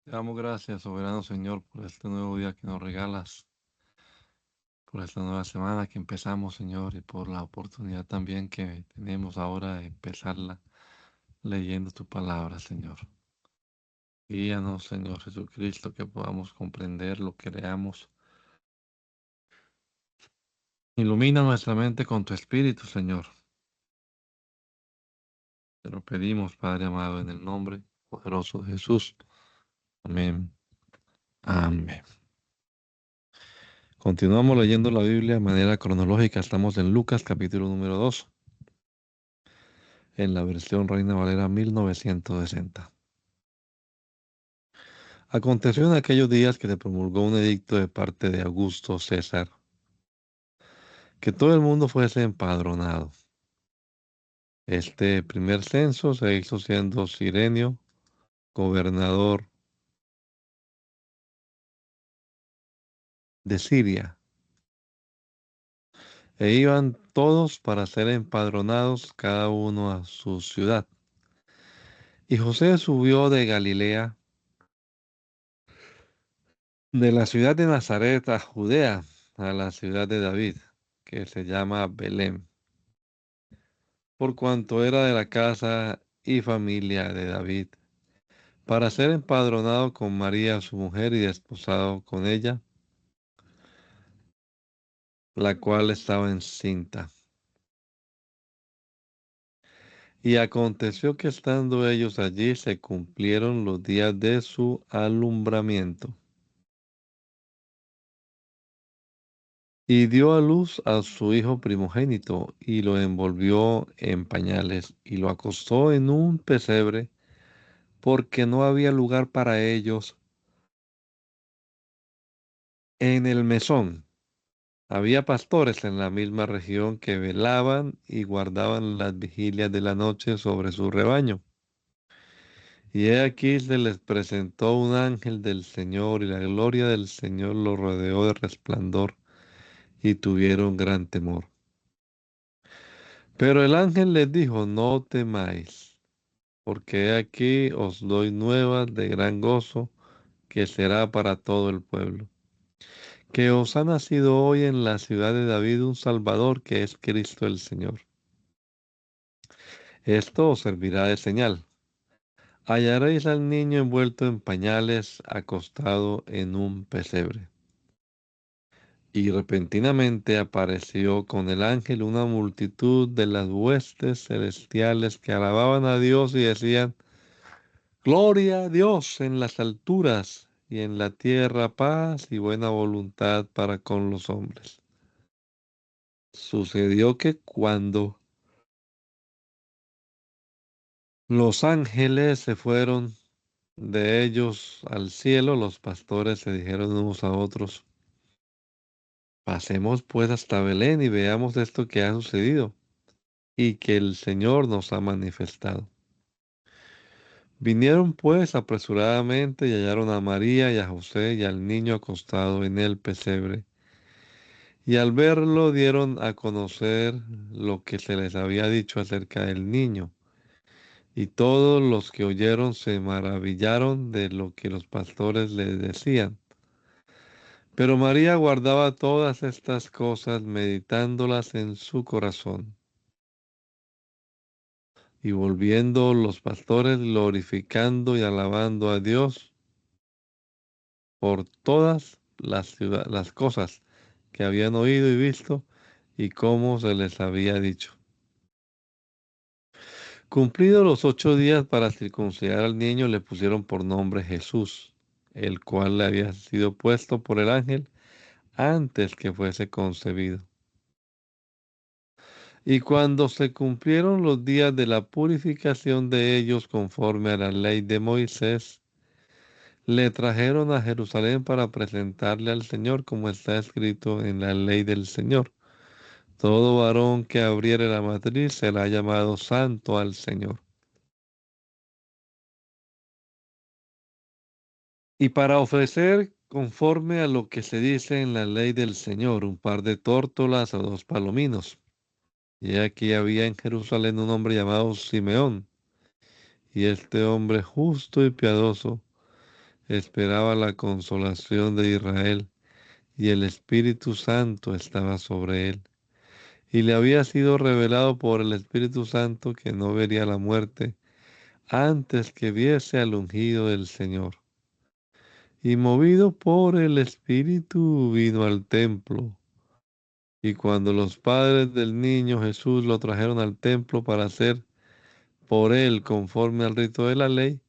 Te damos gracias, soberano Señor, por este nuevo día que nos regalas, por esta nueva semana que empezamos, Señor, y por la oportunidad también que tenemos ahora de empezarla leyendo tu palabra, Señor. Guíanos, Señor Jesucristo, que podamos comprender lo que leamos. Ilumina nuestra mente con tu Espíritu, Señor. Te lo pedimos, Padre amado, en el nombre poderoso de Jesús. Amén. Amén. Continuamos leyendo la Biblia de manera cronológica. Estamos en Lucas, capítulo número 2, en la versión Reina Valera 1960. Aconteció en aquellos días que se promulgó un edicto de parte de Augusto César, que todo el mundo fuese empadronado. Este primer censo se hizo siendo Cirenio gobernador de Siria, e iban todos para ser empadronados cada uno a su ciudad. Y José subió de Galilea, de la ciudad de Nazaret a Judea, a la ciudad de David, que se llama Belén, por cuanto era de la casa y familia de David, para ser empadronado con María su mujer y desposado con ella, la cual estaba encinta. Y aconteció que estando ellos allí se cumplieron los días de su alumbramiento. Y dio a luz a su hijo primogénito, y lo envolvió en pañales, y lo acostó en un pesebre, porque no había lugar para ellos en el mesón. Había pastores en la misma región que velaban y guardaban las vigilias de la noche sobre su rebaño. Y he aquí se les presentó un ángel del Señor, y la gloria del Señor los rodeó de resplandor, y tuvieron gran temor. Pero el ángel les dijo: no temáis, porque he aquí os doy nuevas de gran gozo, que será para todo el pueblo, que os ha nacido hoy en la ciudad de David un Salvador, que es Cristo el Señor. Esto os servirá de señal: hallaréis al niño envuelto en pañales, acostado en un pesebre. Y repentinamente apareció con el ángel una multitud de las huestes celestiales que alababan a Dios y decían: Gloria a Dios en las alturas, y en la tierra paz y buena voluntad para con los hombres. Sucedió que cuando los ángeles se fueron de ellos al cielo, los pastores se dijeron unos a otros: pasemos pues hasta Belén y veamos esto que ha sucedido y que el Señor nos ha manifestado. Vinieron pues apresuradamente y hallaron a María y a José y al niño acostado en el pesebre. Y al verlo dieron a conocer lo que se les había dicho acerca del niño. Y todos los que oyeron se maravillaron de lo que los pastores les decían. Pero María guardaba todas estas cosas, meditándolas en su corazón. Y volviendo los pastores, glorificando y alabando a Dios por todas las cosas que habían oído y visto, y cómo se les había dicho. Cumplidos los 8 días para circuncidar al niño, le pusieron por nombre Jesús, el cual le había sido puesto por el ángel antes que fuese concebido. Y cuando se cumplieron los días de la purificación de ellos conforme a la ley de Moisés, le trajeron a Jerusalén para presentarle al Señor, como está escrito en la ley del Señor. Todo varón que abriere la matriz será llamado santo al Señor. Y para ofrecer, conforme a lo que se dice en la ley del Señor, un par de tórtolas o 2 palominos. Y aquí había en Jerusalén un hombre llamado Simeón, y este hombre justo y piadoso esperaba la consolación de Israel, y el Espíritu Santo estaba sobre él. Y le había sido revelado por el Espíritu Santo que no vería la muerte antes que viese al ungido del Señor. Y movido por el Espíritu vino al templo. Y cuando los padres del niño Jesús lo trajeron al templo para hacer por él conforme al rito de la ley,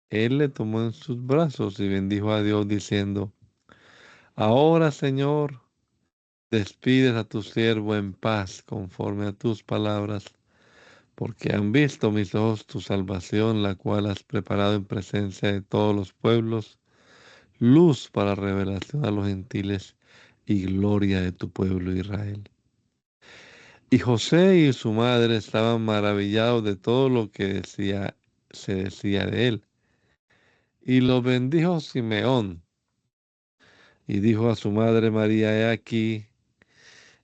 él le tomó en sus brazos y bendijo a Dios diciendo: Ahora, Señor, despides a tu siervo en paz conforme a tus palabras, porque han visto mis ojos tu salvación, la cual has preparado en presencia de todos los pueblos, luz para revelación a los gentiles y gloria de tu pueblo Israel. Y José y su madre estaban maravillados de todo lo que se decía de él. Y lo bendijo Simeón y dijo a su madre María: He aquí,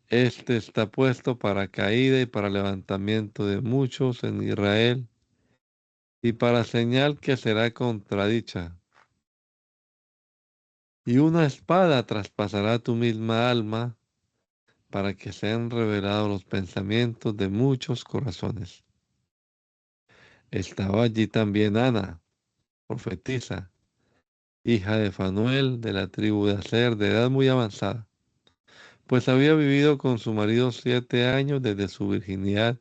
este está puesto para caída y para levantamiento de muchos en Israel, y para señal que será contradicha. Y una espada traspasará tu misma alma, para que sean revelados los pensamientos de muchos corazones. Estaba allí también Ana, profetisa, hija de Fanuel, de la tribu de Aser, de edad muy avanzada, pues había vivido con su marido 7 años desde su virginidad,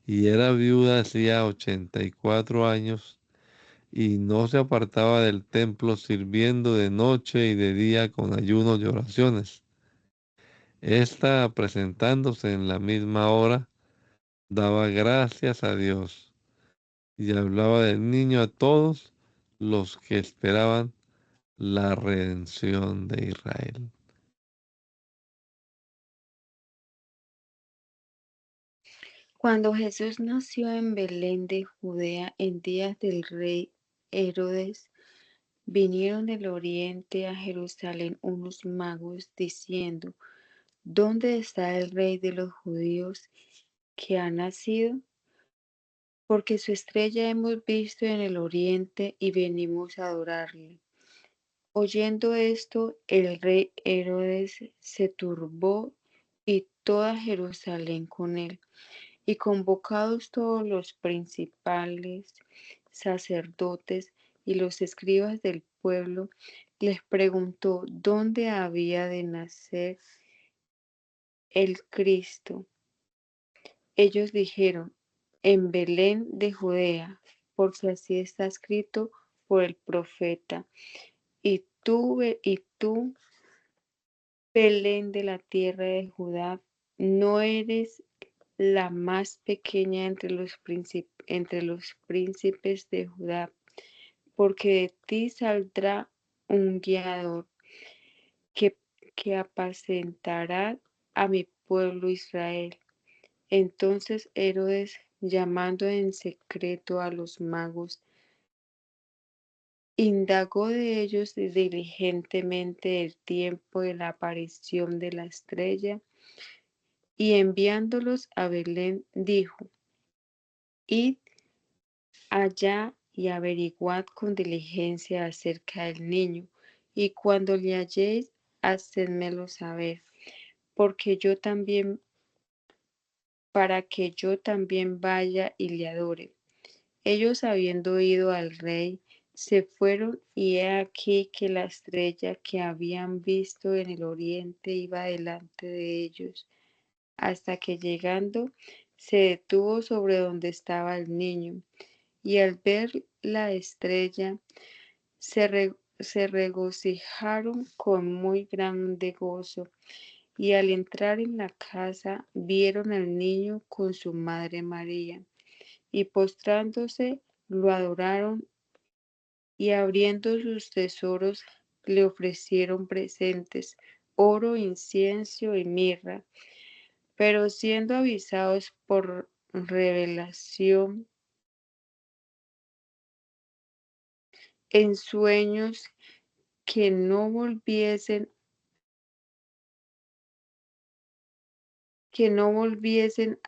y era viuda hacía 84 años, y no se apartaba del templo, sirviendo de noche y de día con ayunos y oraciones. Esta, presentándose en la misma hora, daba gracias a Dios y hablaba del niño a todos los que esperaban la redención de Israel. Cuando Jesús nació en Belén de Judea en días del rey Herodes, vinieron del oriente a Jerusalén unos magos diciendo: ¿Dónde está el rey de los judíos que ha nacido? Porque su estrella hemos visto en el oriente y venimos a adorarle. Oyendo esto, el rey Herodes se turbó y toda Jerusalén con él. Y convocados todos los principales sacerdotes y los escribas del pueblo, les preguntó dónde había de nacer el Cristo. Ellos dijeron: en Belén de Judea, porque así está escrito por el profeta. Y tú, Belén de la tierra de Judá, no eres la más pequeña entre los príncipes de Judá, porque de ti saldrá un guiador que, que apacentará a mi pueblo Israel. Entonces Herodes, llamando en secreto a los magos, indagó de ellos diligentemente el tiempo de la aparición de la estrella, y enviándolos a Belén, dijo: Id allá y averiguad con diligencia acerca del niño, y cuando le halléis, hacedmelo saber, porque yo también, para que yo también vaya y le adore. Ellos, habiendo oído al rey, se fueron, y he aquí que la estrella que habían visto en el oriente iba delante de ellos, hasta que llegando se detuvo sobre donde estaba el niño. Y al ver la estrella, se regocijaron con muy grande gozo. Y al entrar en la casa, vieron al niño con su madre María, y postrándose, lo adoraron, y abriendo sus tesoros, le ofrecieron presentes: oro, incienso y mirra. Pero siendo avisados por revelación en sueños que no volviesen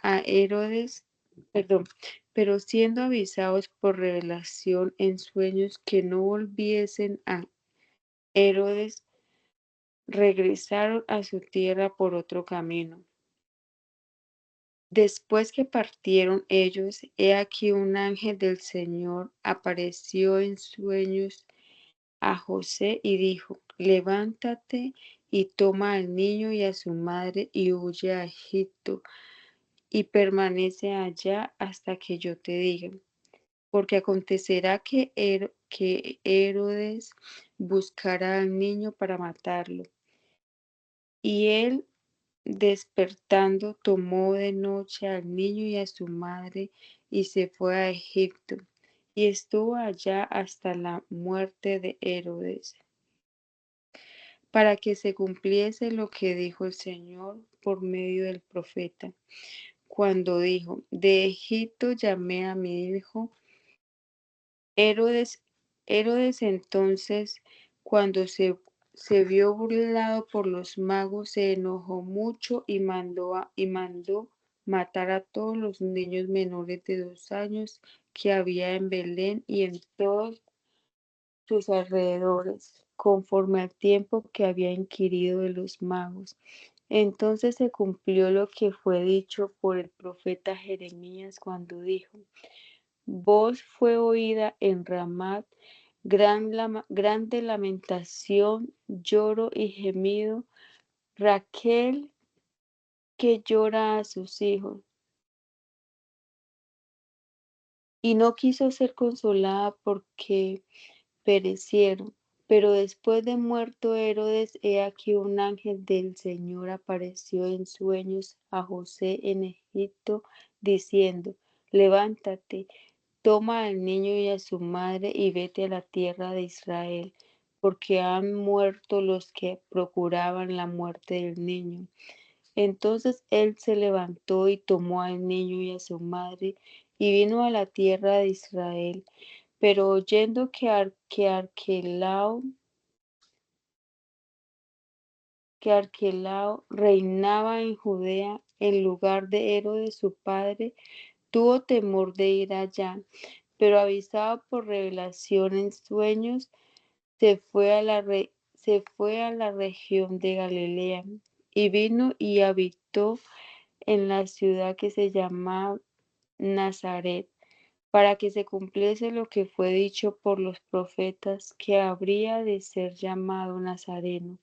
a Herodes, Perdón, pero siendo avisados por revelación en sueños que no volviesen a Herodes, regresaron a su tierra por otro camino. Después que partieron ellos, he aquí un ángel del Señor apareció en sueños a José y dijo: Levántate y toma al niño y a su madre y huye a Egipto y permanece allá hasta que yo te diga. Porque acontecerá que Herodes buscará al niño para matarlo. Y él, despertando, tomó de noche al niño y a su madre y se fue a Egipto. Y estuvo allá hasta la muerte de Herodes, para que se cumpliese lo que dijo el Señor por medio del profeta, cuando dijo: De Egipto llamé a mi hijo. Herodes, Herodes entonces, cuando se vio burlado por los magos, se enojó mucho y mandó matar a todos los niños menores de 2 años que había en Belén y en todos sus alrededores, conforme al tiempo que había inquirido de los magos. Entonces se cumplió lo que fue dicho por el profeta Jeremías cuando dijo: Voz fue oída en Ramat, grande lamentación, lloro y gemido, Raquel que llora a sus hijos, y no quiso ser consolada porque perecieron. Pero después de muerto Herodes, he aquí un ángel del Señor apareció en sueños a José en Egipto, diciendo: Levántate, toma al niño y a su madre y vete a la tierra de Israel, porque han muerto los que procuraban la muerte del niño. Entonces él se levantó y tomó al niño y a su madre y vino a la tierra de Israel. Pero oyendo que Arquelao reinaba en Judea en lugar de Herodes su padre, tuvo temor de ir allá, pero avisado por revelación en sueños, se fue a la región de Galilea y vino y habitó en la ciudad que se llama Nazaret, para que se cumpliese lo que fue dicho por los profetas, que habría de ser llamado Nazareno.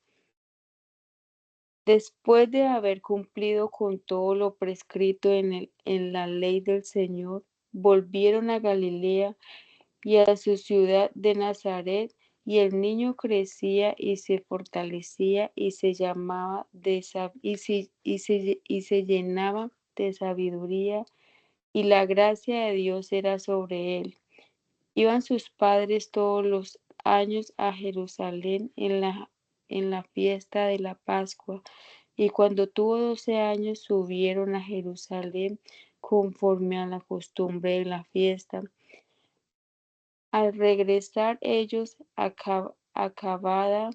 Después de haber cumplido con todo lo prescrito en la ley del Señor, volvieron a Galilea y a su ciudad de Nazaret, y el niño crecía y se fortalecía y se llamaba y se llenaba de sabiduría, y la gracia de Dios era sobre él. Iban sus padres todos los años a Jerusalén en la fiesta de la Pascua, y cuando tuvo 12 años subieron a Jerusalén conforme a la costumbre de la fiesta. Al regresar ellos acabada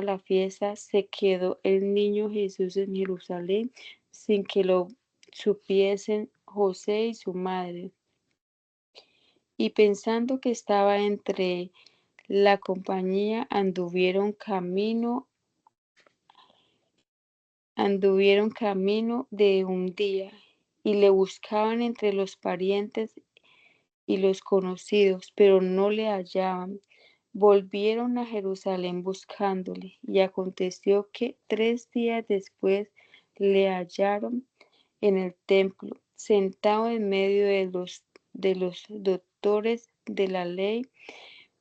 la fiesta, se quedó el niño Jesús en Jerusalén sin que lo supiesen José y su madre. Y pensando que estaba entre la compañía, anduvieron camino de un día, y le buscaban entre los parientes y los conocidos, pero no le hallaban. Volvieron a Jerusalén buscándole, y aconteció que 3 días después le hallaron en el templo, sentado en medio de los doctores de la ley,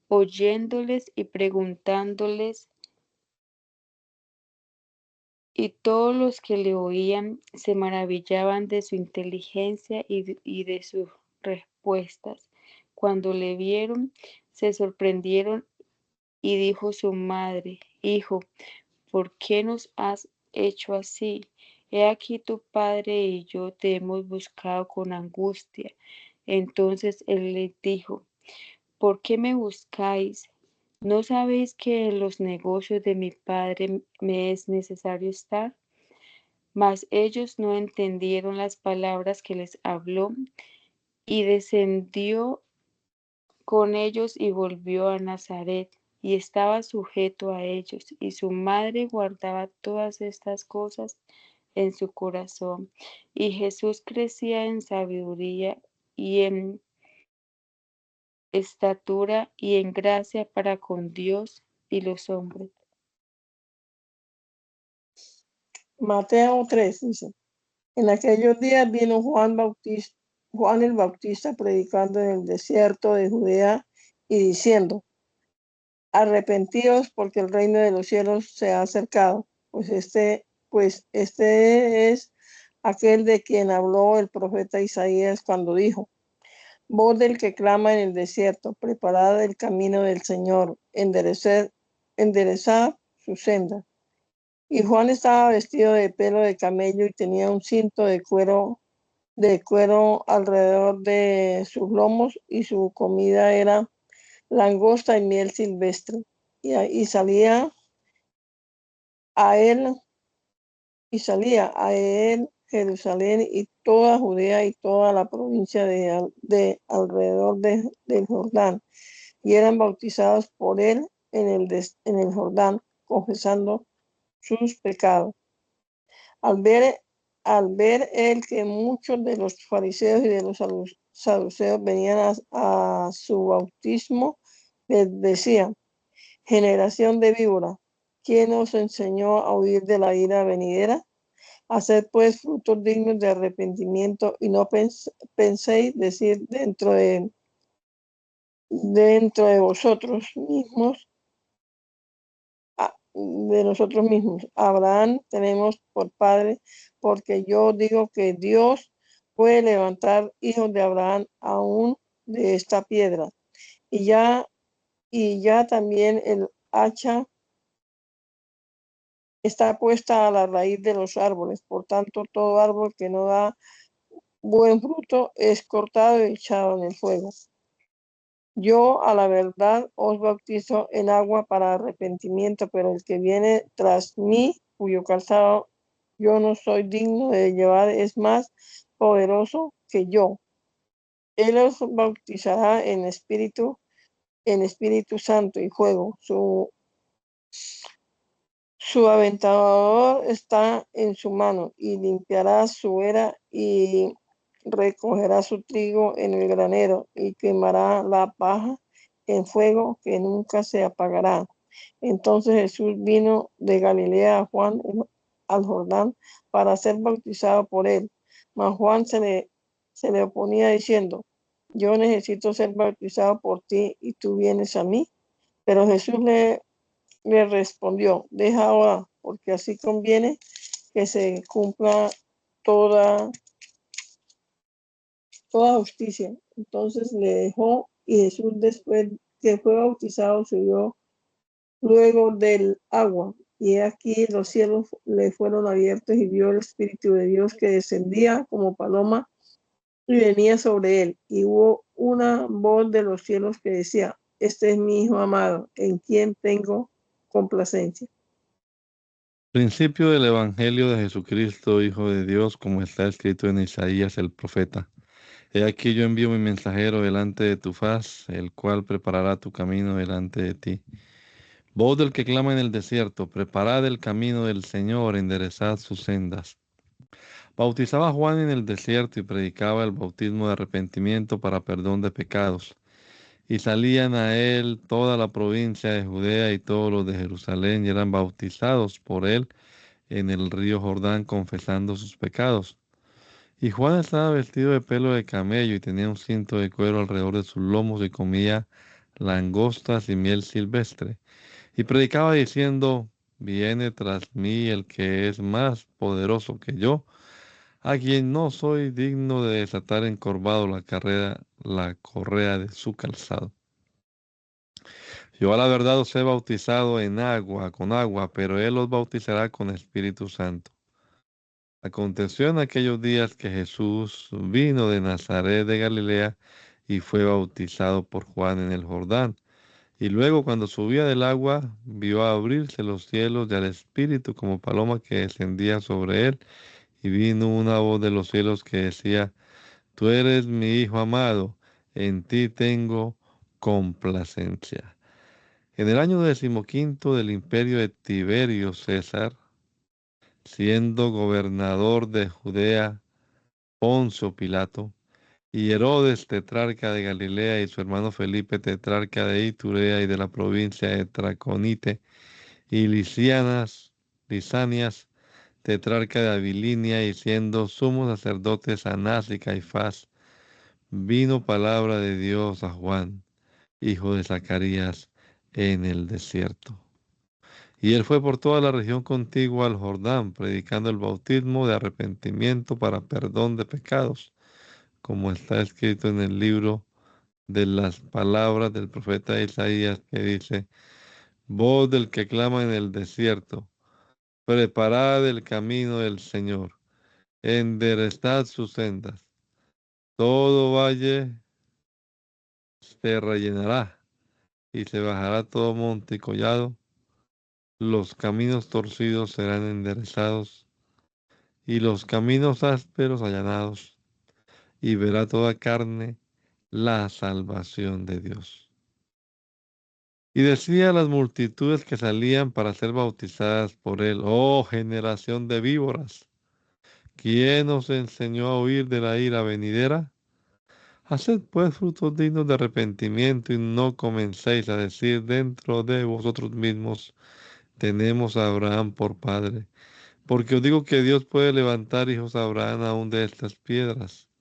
oyéndoles y preguntándoles, y todos los que le oían se maravillaban de su inteligencia y de sus respuestas. Cuando le vieron, se sorprendieron, y dijo su madre: Hijo, ¿por qué nos has hecho así? He aquí tu padre y yo te hemos buscado con angustia. Entonces él les dijo: ¿Por qué me buscáis? ¿No sabéis que en los negocios de mi padre me es necesario estar? Mas ellos no entendieron las palabras que les habló, y descendió con ellos y volvió a Nazaret, y estaba sujeto a ellos, y su madre guardaba todas estas cosas en su corazón. Y Jesús crecía en sabiduría y en estatura y en gracia para con Dios y los hombres. Mateo 3 dice, en aquellos días vino Juan el Bautista predicando en el desierto de Judea y diciendo, arrepentíos porque el reino de los cielos se ha acercado, pues este es aquel de quien habló el profeta Isaías cuando dijo, voz del que clama en el desierto, preparad el camino del Señor, enderezad su senda. Y Juan estaba vestido de pelo de camello y tenía un cinto de cuero alrededor de sus lomos, y su comida era langosta y miel silvestre. Y salía a él Jerusalén y toda Judea y toda la provincia de alrededor del Jordán, y eran bautizados por él en el Jordán, confesando sus pecados. Al ver él que muchos de los fariseos y de los saduceos venían a su bautismo, les decía, generación de víbora, ¿quién os enseñó a huir de la ira venidera? Haced pues frutos dignos de arrepentimiento, y no penséis decir dentro de vosotros mismos, de nosotros mismos, Abraham tenemos por padre, porque yo digo que Dios puede levantar hijos de Abraham aún de esta piedra. Y ya también el hacha está puesta a la raíz de los árboles. Por tanto, todo árbol que no da buen fruto es cortado y echado en el fuego. Yo, a la verdad, os bautizo en agua para arrepentimiento, pero el que viene tras mí, cuyo calzado yo no soy digno de llevar, es más poderoso que yo. Él os bautizará en Espíritu Santo y fuego. Su aventador está en su mano, y limpiará su era y recogerá su trigo en el granero, y quemará la paja en fuego que nunca se apagará. Entonces Jesús vino de Galilea a Juan al Jordán para ser bautizado por él. Mas Juan se le oponía diciendo, yo necesito ser bautizado por ti y tú vienes a mí. Pero Jesús le respondió, deja ahora, porque así conviene que se cumpla toda, toda justicia. Entonces le dejó, y Jesús, después que fue bautizado, subió luego del agua. Y aquí los cielos le fueron abiertos, y vio el Espíritu de Dios que descendía como paloma y venía sobre él. Y hubo una voz de los cielos que decía, este es mi Hijo amado, en quien tengo complacencia. Principio del Evangelio de Jesucristo, Hijo de Dios, como está escrito en Isaías el profeta. He aquí yo envío mi mensajero delante de tu faz, el cual preparará tu camino delante de ti. Voz del que clama en el desierto, preparad el camino del Señor, enderezad sus sendas. Bautizaba Juan en el desierto y predicaba el bautismo de arrepentimiento para perdón de pecados. Y salían a él toda la provincia de Judea y todos los de Jerusalén, y eran bautizados por él en el río Jordán, confesando sus pecados. Y Juan estaba vestido de pelo de camello y tenía un cinto de cuero alrededor de sus lomos, y comía langostas y miel silvestre. Y predicaba diciendo, viene tras mí el que es más poderoso que yo, a quien no soy digno de desatar encorvado la correa de su calzado. Yo a la verdad os he bautizado con agua, pero él os bautizará con Espíritu Santo. Aconteció en aquellos días que Jesús vino de Nazaret de Galilea y fue bautizado por Juan en el Jordán. Y luego cuando subía del agua, vio abrirse los cielos y al Espíritu como paloma que descendía sobre él. Y vino una voz de los cielos que decía, Tú eres mi Hijo amado, en ti tengo complacencia. En el año 15 del imperio de Tiberio César, siendo gobernador de Judea Poncio Pilato, y Herodes, tetrarca de Galilea, y su hermano Felipe, tetrarca de Iturea y de la provincia de Traconite, y Lisanias, tetrarca de Abilinia, y siendo sumos sacerdotes Anás y Caifás, vino palabra de Dios a Juan, hijo de Zacarías, en el desierto. Y él fue por toda la región contigua al Jordán, predicando el bautismo de arrepentimiento para perdón de pecados, como está escrito en el libro de las palabras del profeta Isaías, que dice, voz del que clama en el desierto, preparad el camino del Señor, enderezad sus sendas, todo valle se rellenará y se bajará todo monte y collado, los caminos torcidos serán enderezados y los caminos ásperos allanados, y verá toda carne la salvación de Dios. Y decía a las multitudes que salían para ser bautizadas por él, oh generación de víboras, ¿quién os enseñó a huir de la ira venidera? Haced pues frutos dignos de arrepentimiento y no comencéis a decir dentro de vosotros mismos, tenemos a Abraham por padre. Porque os digo que Dios puede levantar hijos a Abraham aún de estas piedras.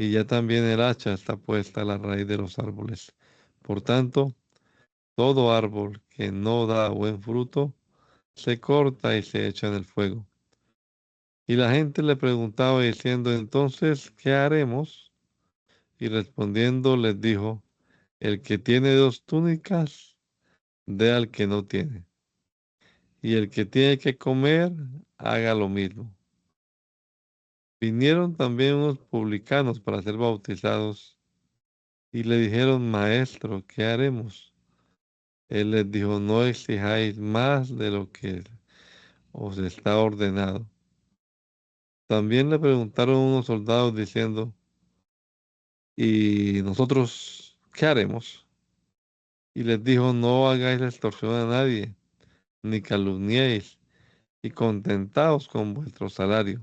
Y ya también el hacha está puesta a la raíz de los árboles. Por tanto, todo árbol que no da buen fruto, se corta y se echa en el fuego. Y la gente le preguntaba diciendo, entonces, ¿qué haremos? Y respondiendo les dijo, el que tiene dos túnicas, dé al que no tiene. Y el que tiene que comer, haga lo mismo. Vinieron también unos publicanos para ser bautizados y le dijeron, Maestro, ¿qué haremos? Él les dijo, no exijáis más de lo que os está ordenado. También le preguntaron unos soldados diciendo, ¿y nosotros qué haremos? Y les dijo, no hagáis extorsión a nadie, ni calumniéis, y contentaos con vuestro salario.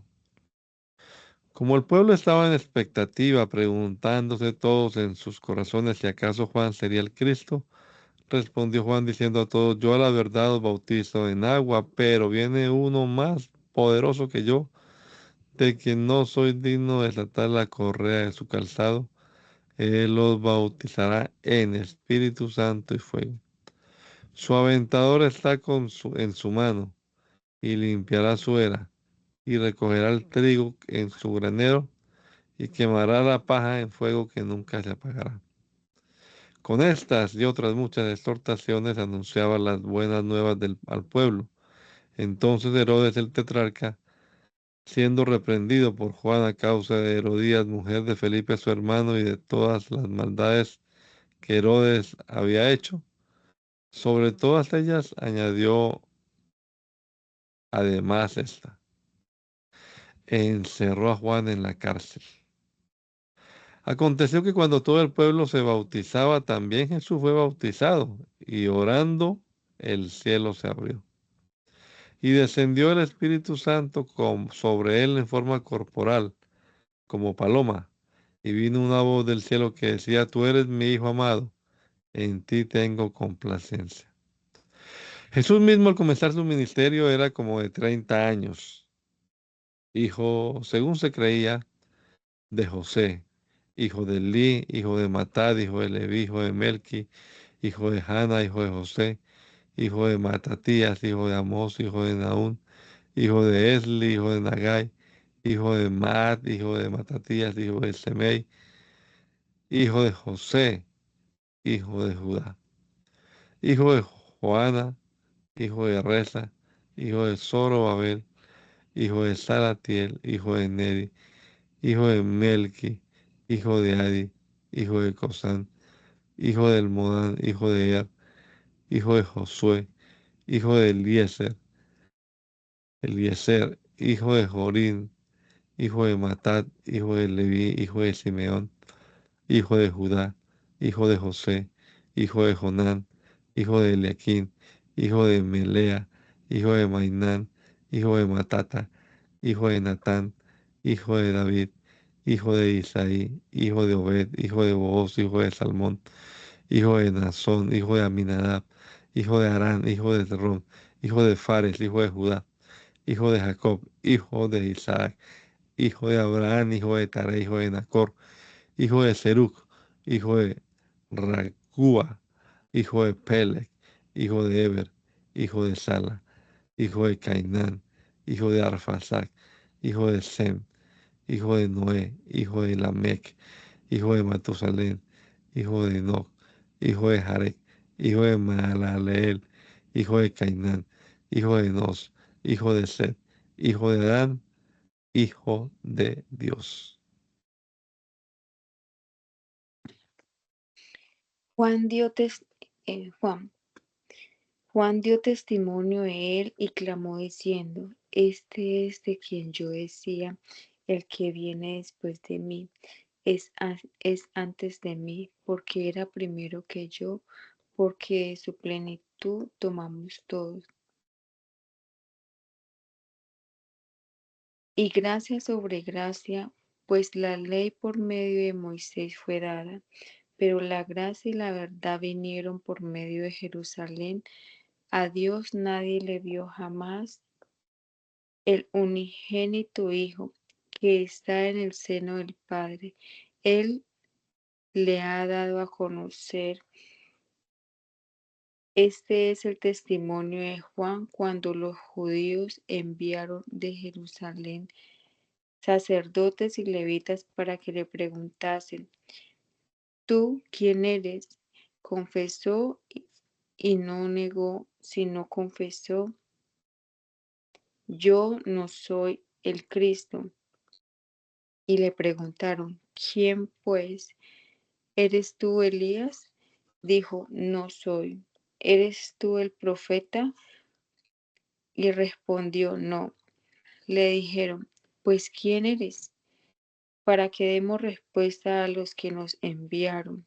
Como el pueblo estaba en expectativa, preguntándose todos en sus corazones si acaso Juan sería el Cristo, respondió Juan diciendo a todos, yo a la verdad os bautizo en agua, pero viene uno más poderoso que yo, de quien no soy digno de desatar la correa de su calzado. Él los bautizará en Espíritu Santo y fuego. Su aventador está en su mano, y limpiará su era, y recogerá el trigo en su granero, y quemará la paja en fuego que nunca se apagará. Con estas y otras muchas exhortaciones anunciaba las buenas nuevas al pueblo. Entonces Herodes el tetrarca, siendo reprendido por Juan a causa de Herodías, mujer de Felipe su hermano, y de todas las maldades que Herodes había hecho, sobre todas ellas añadió además esta, encerró a Juan en la cárcel. Aconteció que cuando todo el pueblo se bautizaba, también Jesús fue bautizado, y orando, el cielo se abrió. Y descendió el Espíritu Santo sobre él en forma corporal, como paloma. Y vino una voz del cielo que decía, tú eres mi Hijo amado, en ti tengo complacencia. Jesús mismo al comenzar su ministerio era como de 30 años, hijo, según se creía, de José, hijo de Elí, hijo de Matad, hijo de Leví, hijo de Melqui, hijo de Hanna, hijo de José, hijo de Matatías, hijo de Amós, hijo de Naún, hijo de Esli, hijo de Nagai, hijo de Maat, hijo de Matatías, hijo de Semei, hijo de José, hijo de Judá, hijo de Joana, hijo de Reza, hijo de Zorobabel, hijo de Salatiel, hijo de Neri, hijo de Melqui, hijo de Adi, hijo de Cosán, hijo del Modán, hijo de Er, hijo de Josué, hijo de Eliezer, hijo de Jorín, hijo de Matat, hijo de Leví, hijo de Simeón, hijo de Judá, hijo de José, hijo de Jonán, hijo de Eliaquín, hijo de Melea, hijo de Mainán, hijo de Matata, hijo de Natán, hijo de David, hijo de Isaí, hijo de Obed, hijo de Booz, hijo de Salmón, hijo de Nazón, hijo de Aminadab, hijo de Arán, hijo de Zerón, hijo de Fares, hijo de Judá, hijo de Jacob, hijo de Isaac, hijo de Abraham, hijo de Tare, hijo de Nacor, hijo de Seruc, hijo de Ragúa, hijo de Pelec, hijo de Eber, hijo de Sala, hijo de Cainán, hijo de Arfasac, hijo de Sem, hijo de Noé, hijo de Lamec, hijo de Matusalén, hijo de Enoch, hijo de Jarek, hijo de Mahalaleel, hijo de Cainán, hijo de Nos, hijo de Set, hijo de Adán, hijo de Dios. Juan dio, Juan. Juan dio testimonio de él y clamó diciendo, este es de quien yo decía, el que viene después de mí, es antes de mí, porque era primero que yo, porque de su plenitud tomamos todos. Y gracia sobre gracia, pues la ley por medio de Moisés fue dada, pero la gracia y la verdad vinieron por medio de Jerusalén. A Dios nadie le vio jamás. El unigénito Hijo, que está en el seno del Padre, Él le ha dado a conocer. Este es el testimonio de Juan cuando los judíos enviaron de Jerusalén sacerdotes y levitas para que le preguntasen, ¿tú quién eres? Confesó y no negó, sino confesó, yo no soy el Cristo. Y le preguntaron, ¿quién pues? ¿Eres tú Elías? Dijo, no soy. ¿Eres tú el profeta? Y respondió, no. Le dijeron, pues ¿quién eres? Para que demos respuesta a los que nos enviaron.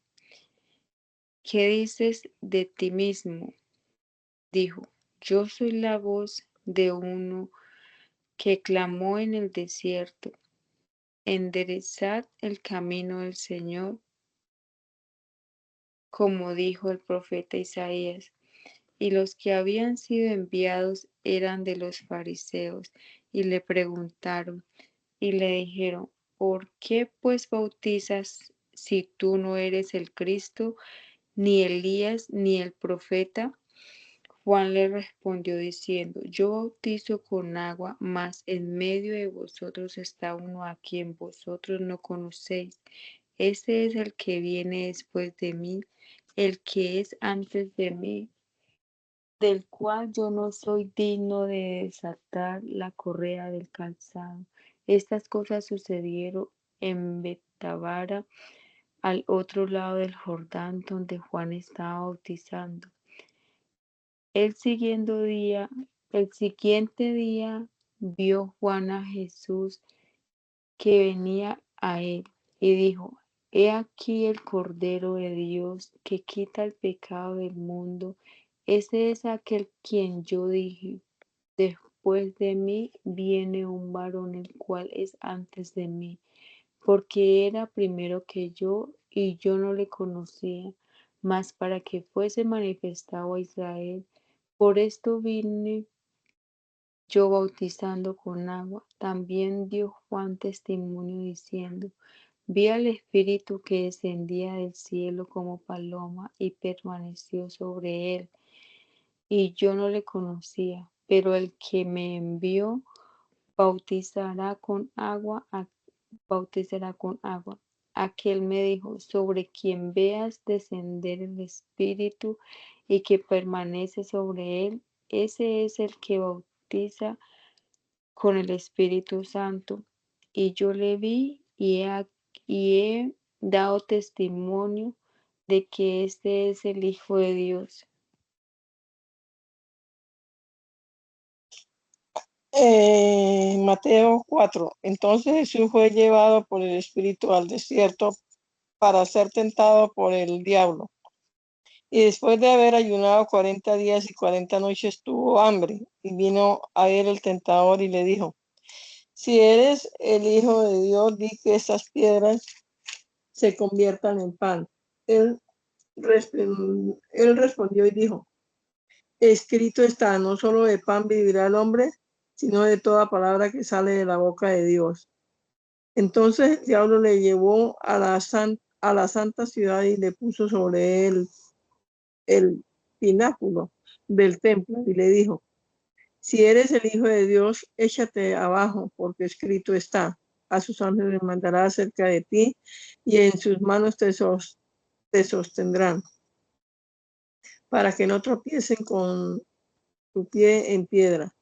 ¿Qué dices de ti mismo? Dijo, yo soy la voz de uno que clamó en el desierto, enderezad el camino del Señor, como dijo el profeta Isaías. Y los que habían sido enviados eran de los fariseos, y le preguntaron, y le dijeron, ¿por qué pues bautizas si tú no eres el Cristo, ni Elías, ni el profeta? Juan le respondió diciendo, yo bautizo con agua, mas en medio de vosotros está uno a quien vosotros no conocéis. Ese es el que viene después de mí, el que es antes de mí, del cual yo no soy digno de desatar la correa del calzado. Estas cosas sucedieron en Betabara, al otro lado del Jordán, donde Juan estaba bautizando. El siguiente día vio Juan a Jesús que venía a él y dijo, He aquí el Cordero de Dios que quita el pecado del mundo. Ese es aquel quien yo dije, después de mí viene un varón el cual es antes de mí, porque era primero que yo y yo no le conocía, mas para que fuese manifestado a Israel. Por esto vine yo bautizando con agua. También dio Juan testimonio diciendo, vi al Espíritu que descendía del cielo como paloma y permaneció sobre él, y yo no le conocía, pero el que me envió bautizará con agua, bautizará con agua. Aquel me dijo, sobre quien veas descender el Espíritu y que permanece sobre él, ese es el que bautiza con el Espíritu Santo. Y yo le vi y he dado testimonio de que este es el Hijo de Dios. Mateo 4. Entonces Jesús fue llevado por el Espíritu al desierto para ser tentado por el diablo. Y después de haber ayunado 40 días y 40 noches tuvo hambre. Y vino a él el tentador y le dijo, si eres el Hijo de Dios, di que estas piedras se conviertan en pan. Él, él respondió y dijo, escrito está, no solo de pan vivirá el hombre, sino de toda palabra que sale de la boca de Dios. Entonces el diablo le llevó a la santa ciudad y le puso sobre él el pináculo del templo y le dijo, si eres el Hijo de Dios, échate abajo, porque escrito está, a sus ángeles mandará cerca de ti y en sus manos te sostendrán, para que no tropiecen con tu pie en piedra.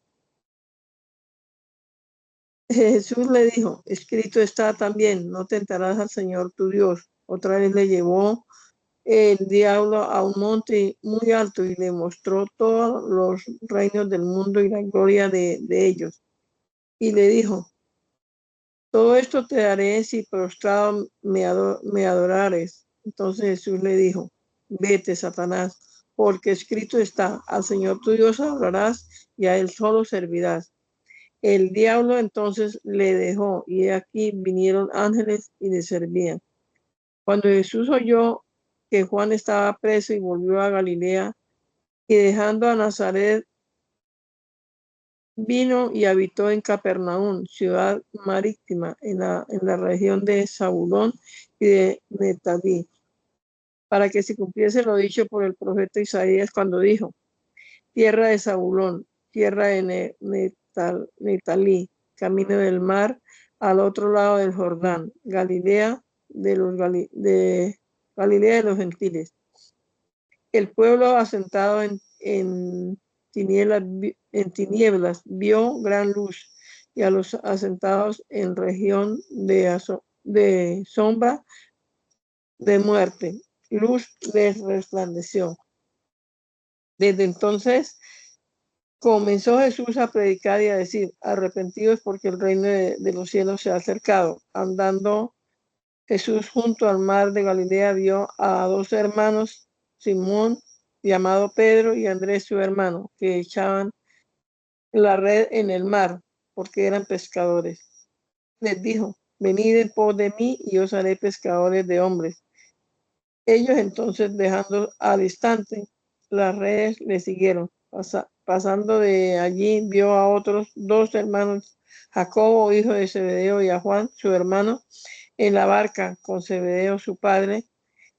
Jesús le dijo, escrito está también, no tentarás al Señor tu Dios. Otra vez le llevó el diablo a un monte muy alto y le mostró todos los reinos del mundo y la gloria de ellos. Y le dijo, todo esto te daré si prostrado me adorares. Entonces Jesús le dijo, vete, Satanás, porque escrito está, al Señor tu Dios adorarás y a él solo servirás. El diablo entonces le dejó y aquí vinieron ángeles y le servían. Cuando Jesús oyó que Juan estaba preso y volvió a Galilea y dejando a Nazaret, vino y habitó en Capernaum, ciudad marítima, en la región de Zabulón y de Neftalí, para que se cumpliese lo dicho por el profeta Isaías cuando dijo, tierra de Zabulón, tierra de Neftalí, camino del mar, al otro lado del Jordán, Galilea de Galilea de los gentiles. El pueblo asentado en tinieblas vio gran luz, y a los asentados en región de sombra de muerte, luz les resplandeció. Desde entonces comenzó Jesús a predicar y a decir, arrepentidos porque el reino de los cielos se ha acercado. Andando Jesús junto al mar de Galilea vio a dos hermanos, Simón, llamado Pedro, y Andrés su hermano, que echaban la red en el mar, porque eran pescadores. Les dijo, venid en pos de mí y os haré pescadores de hombres. Ellos entonces, dejando al instante las redes, le siguieron. Pasando de allí, vio a otros dos hermanos, Jacobo, hijo de Zebedeo, y a Juan, su hermano, en la barca con Zebedeo, su padre,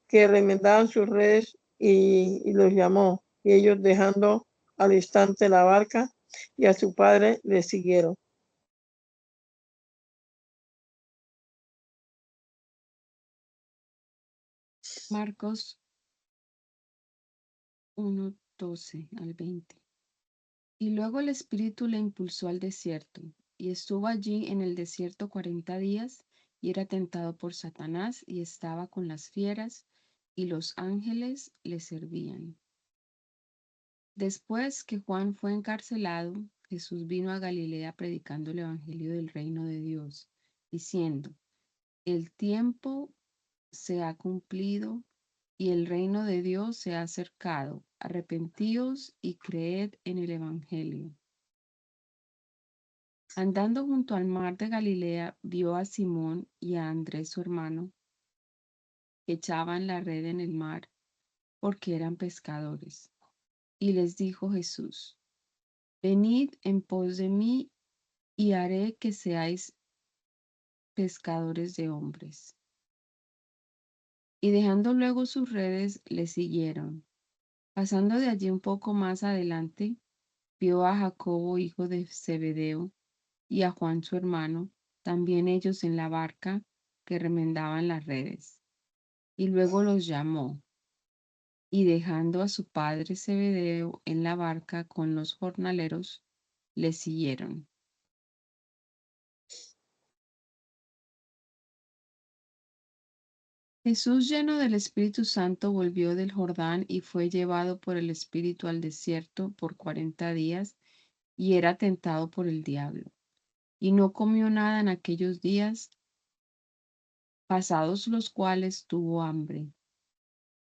que remendaban sus redes y los llamó. Y ellos, dejando al instante la barca y a su padre, le siguieron. Marcos 1:12 al 20. Y luego el Espíritu le impulsó al desierto, y estuvo allí en el desierto 40 días, y era tentado por Satanás, y estaba con las fieras, y los ángeles le servían. Después que Juan fue encarcelado, Jesús vino a Galilea predicando el Evangelio del reino de Dios, diciendo, el tiempo se ha cumplido y el reino de Dios se ha acercado. Arrepentíos y creed en el Evangelio. Andando junto al mar de Galilea, vio a Simón y a Andrés su hermano, que echaban la red en el mar, porque eran pescadores. Y les dijo Jesús, venid en pos de mí, y haré que seáis pescadores de hombres. Y dejando luego sus redes, le siguieron. Pasando de allí un poco más adelante, vio a Jacobo, hijo de Zebedeo, y a Juan su hermano, también ellos en la barca, que remendaban las redes. Y luego los llamó, y dejando a su padre Zebedeo en la barca con los jornaleros, le siguieron. Jesús, lleno del Espíritu Santo, volvió del Jordán y fue llevado por el Espíritu al desierto por 40 días, y era tentado por el diablo. Y no comió nada en aquellos días, pasados los cuales tuvo hambre.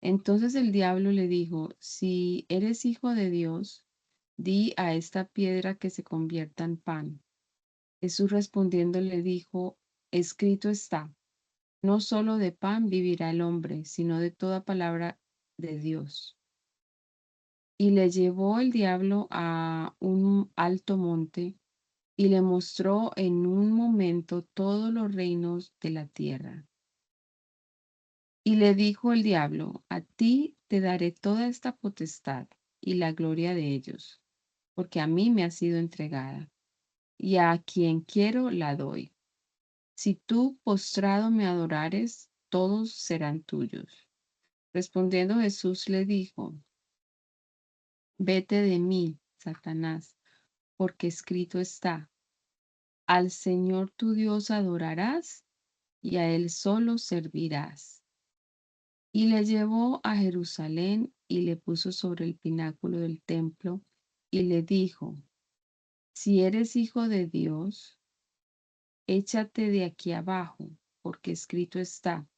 Entonces el diablo le dijo, si eres hijo de Dios, di a esta piedra que se convierta en pan. Jesús respondiendo le dijo, escrito está, no solo de pan vivirá el hombre, sino de toda palabra de Dios. Y le llevó el diablo a un alto monte y le mostró en un momento todos los reinos de la tierra. Y le dijo el diablo, a ti te daré toda esta potestad y la gloria de ellos, porque a mí me ha sido entregada, y a quien quiero la doy. Si tú postrado me adorares, todos serán tuyos. Respondiendo Jesús le dijo, vete de mí, Satanás, porque escrito está, al Señor tu Dios adorarás y a Él solo servirás. Y le llevó a Jerusalén y le puso sobre el pináculo del templo y le dijo, si eres hijo de Dios, échate de aquí abajo, porque escrito está,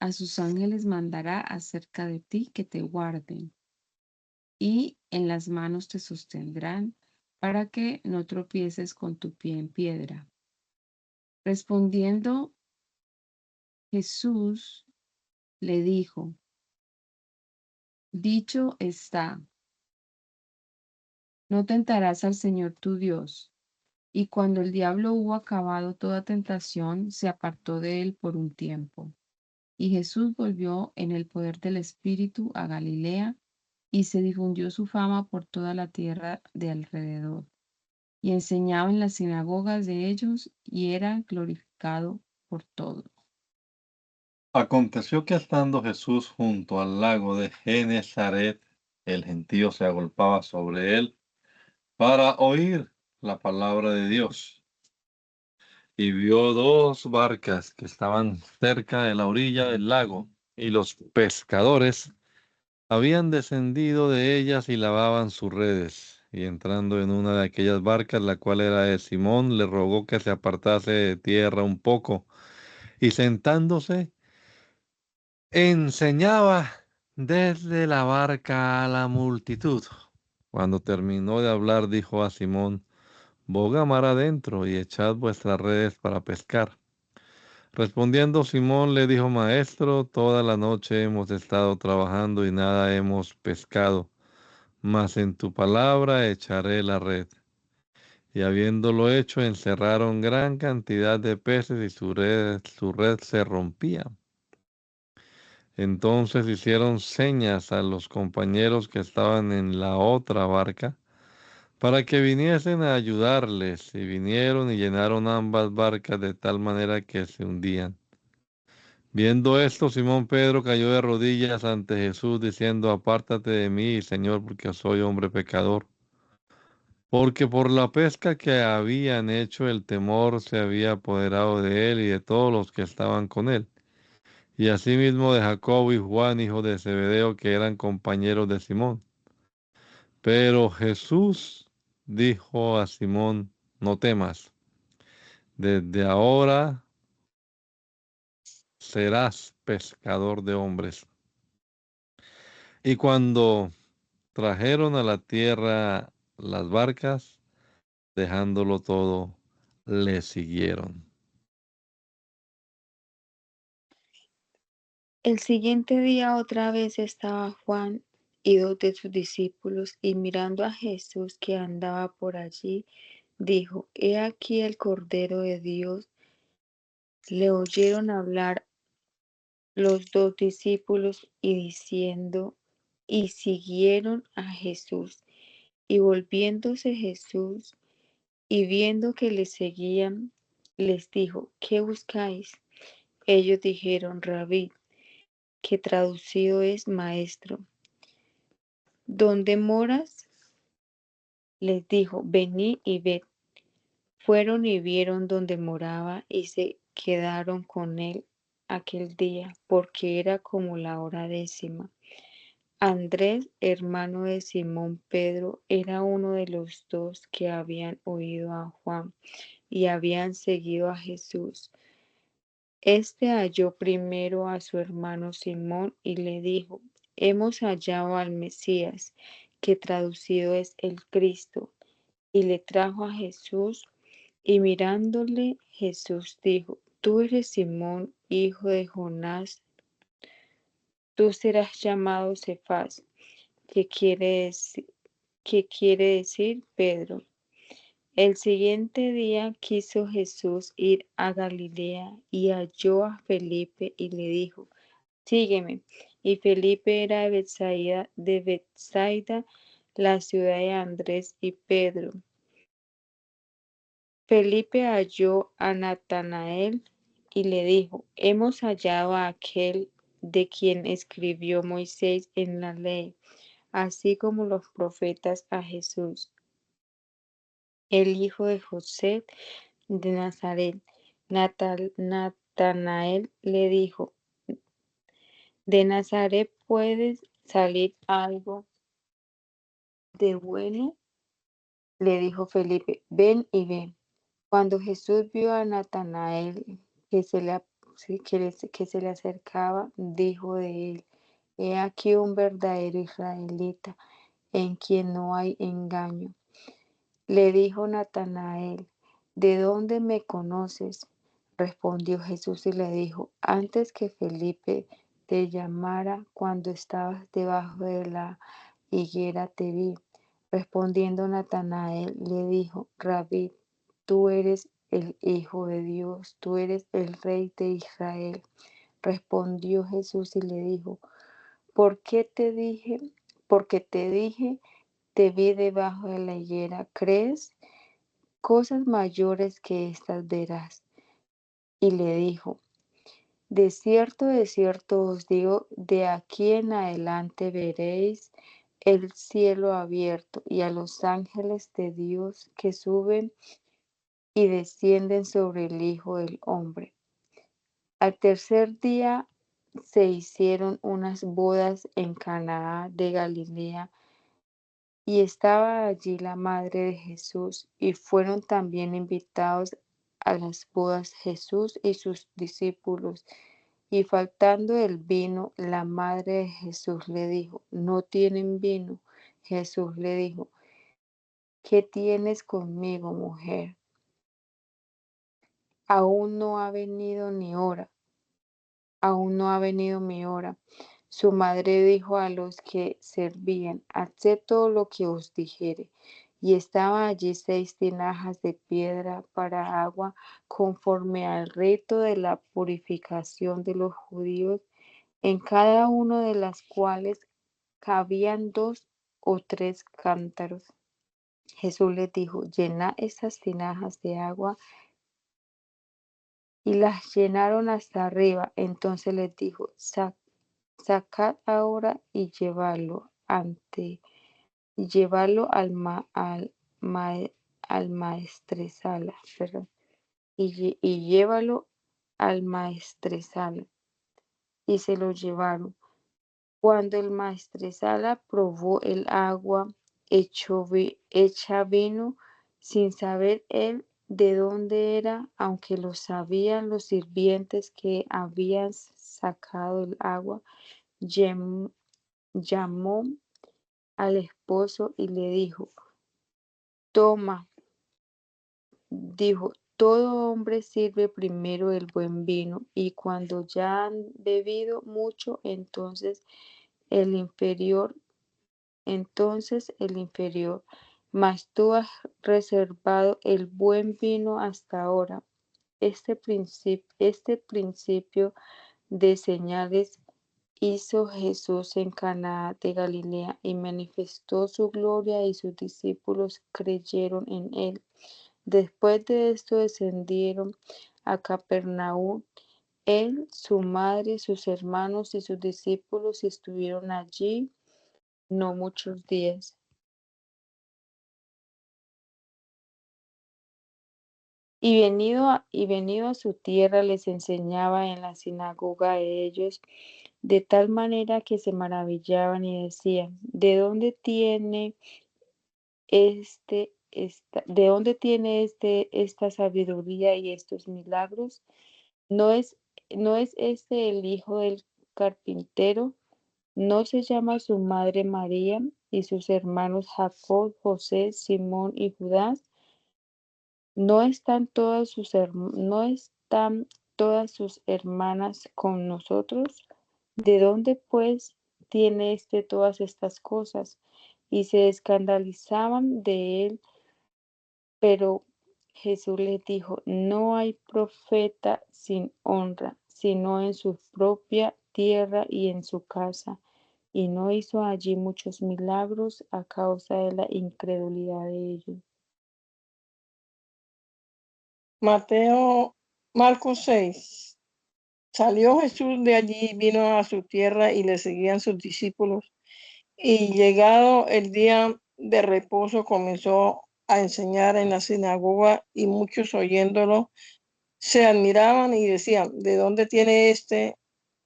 a sus ángeles mandará acerca de ti que te guarden, y en las manos te sostendrán para que no tropieces con tu pie en piedra. Respondiendo Jesús le dijo, dicho está, no tentarás al Señor tu Dios. Y cuando el diablo hubo acabado toda tentación, se apartó de él por un tiempo. Y Jesús volvió en el poder del Espíritu a Galilea, y se difundió su fama por toda la tierra de alrededor. Y enseñaba en las sinagogas de ellos, y era glorificado por todos. Aconteció que estando Jesús junto al lago de Genezaret, el gentío se agolpaba sobre él para oír la palabra de Dios. Y vio dos barcas que estaban cerca de la orilla del lago, y los pescadores habían descendido de ellas y lavaban sus redes. Y entrando en una de aquellas barcas, la cual era de Simón, le rogó que se apartase de tierra un poco, y sentándose, enseñaba desde la barca a la multitud. Cuando terminó de hablar, dijo a Simón, boga mar adentro y echad vuestras redes para pescar. Respondiendo Simón le dijo, Maestro, toda la noche hemos estado trabajando y nada hemos pescado, mas en tu palabra echaré la red. Y habiéndolo hecho, encerraron gran cantidad de peces y su red se rompía. Entonces hicieron señas a los compañeros que estaban en la otra barca para que viniesen a ayudarles, y vinieron y llenaron ambas barcas de tal manera que se hundían. Viendo esto, Simón Pedro cayó de rodillas ante Jesús, diciendo, apártate de mí, Señor, porque soy hombre pecador. Porque por la pesca que habían hecho, el temor se había apoderado de él y de todos los que estaban con él. Y asimismo de Jacobo y Juan, hijo de Zebedeo, que eran compañeros de Simón. Pero Jesús dijo a Simón, no temas, desde ahora serás pescador de hombres. Y cuando trajeron a la tierra las barcas, dejándolo todo, le siguieron. El siguiente día otra vez estaba Juan y dos de sus discípulos, y mirando a Jesús que andaba por allí, dijo, he aquí el Cordero de Dios. Le oyeron hablar los dos discípulos y siguieron a Jesús. Y volviéndose Jesús y viendo que le seguían, les dijo, ¿qué buscáis? Ellos dijeron, Rabí, que traducido es maestro. ¿Dónde moras? Les dijo, venid y ved. Fueron y vieron donde moraba y se quedaron con él aquel día, porque era como la hora 10. Andrés, hermano de Simón Pedro, era uno de los dos que habían oído a Juan y habían seguido a Jesús. Este halló primero a su hermano Simón y le dijo: Hemos hallado al Mesías, que traducido es el Cristo. Y le trajo a Jesús, y mirándole Jesús dijo: Tú eres Simón, hijo de Jonás, tú serás llamado Cefas, que quiere decir Pedro. El siguiente día quiso Jesús ir a Galilea y halló a Felipe y le dijo: Sígueme. Y Felipe era de Betsaida, la ciudad de Andrés y Pedro. Felipe halló a Natanael y le dijo: Hemos hallado a aquel de quien escribió Moisés en la ley, así como los profetas, a Jesús, el hijo de José de Nazaret. Natanael le dijo: ¿De Nazaret puede salir algo de bueno? Le dijo Felipe: Ven y ve. Cuando Jesús vio a Natanael que se le acercaba, dijo de él: He aquí un verdadero israelita, en quien no hay engaño. Le dijo Natanael: ¿De dónde me conoces? Respondió Jesús y le dijo: Antes que Felipe te llamara, cuando estabas debajo de la higuera, te vi. Respondiendo Natanael le dijo: Rabí, tú eres el Hijo de Dios, tú eres el Rey de Israel. Respondió Jesús y le dijo: ¿Por qué te dije? Porque te dije, te vi debajo de la higuera. ¿Crees? Cosas mayores que estas verás. Y le dijo: de cierto os digo, de aquí en adelante veréis el cielo abierto y a los ángeles de Dios que suben y descienden sobre el Hijo del Hombre. Al tercer día se hicieron unas bodas en Caná de Galilea, y estaba allí la madre de Jesús, y fueron también invitados a las bodas Jesús y sus discípulos. Y faltando el vino, la madre de Jesús le dijo: No tienen vino. Jesús le dijo: ¿Qué tienes conmigo, mujer? Aún no ha venido mi hora. Su madre dijo a los que servían: Haced todo lo que os dijere. Y estaban allí 6 tinajas de piedra para agua, conforme al rito de la purificación de los judíos, en cada una de las cuales cabían 2 o 3 cántaros. Jesús les dijo: Llenad estas tinajas de agua. Y las llenaron hasta arriba. Entonces les dijo: Sacad ahora y llevadlo al maestresala, perdón, y llévalo al maestresala. Y se lo llevaron. Cuando el maestresala probó el agua hecha vino, sin saber él de dónde era, aunque lo sabían los sirvientes que habían sacado el agua, llamó al esposo y le dijo: Toma, dijo, todo hombre sirve primero el buen vino, y cuando ya han bebido mucho, el inferior, mas tú has reservado el buen vino hasta ahora. Este principio de señales hizo Jesús en Caná de Galilea y manifestó su gloria, y sus discípulos creyeron en él. Después de esto descendieron a Capernaum, él, su madre, sus hermanos y sus discípulos, y estuvieron allí no muchos días. Y venido a su tierra les enseñaba en la sinagoga de ellos, de tal manera que se maravillaban y decían, ¿de dónde tiene esta sabiduría y estos milagros? ¿No es, no es este el hijo del carpintero? ¿No se llama su madre María y sus hermanos Jacob, José, Simón y Judas? ¿No están todas sus hermanas con nosotros? ¿De dónde, pues, tiene todas estas cosas? Y se escandalizaban de él, pero Jesús les dijo, no hay profeta sin honra, sino en su propia tierra y en su casa. Y no hizo allí muchos milagros a causa de la incredulidad de ellos. Marcos 6. Salió Jesús de allí, vino a su tierra y le seguían sus discípulos. Y llegado el día de reposo, comenzó a enseñar en la sinagoga y muchos oyéndolo se admiraban y decían, ¿de dónde tiene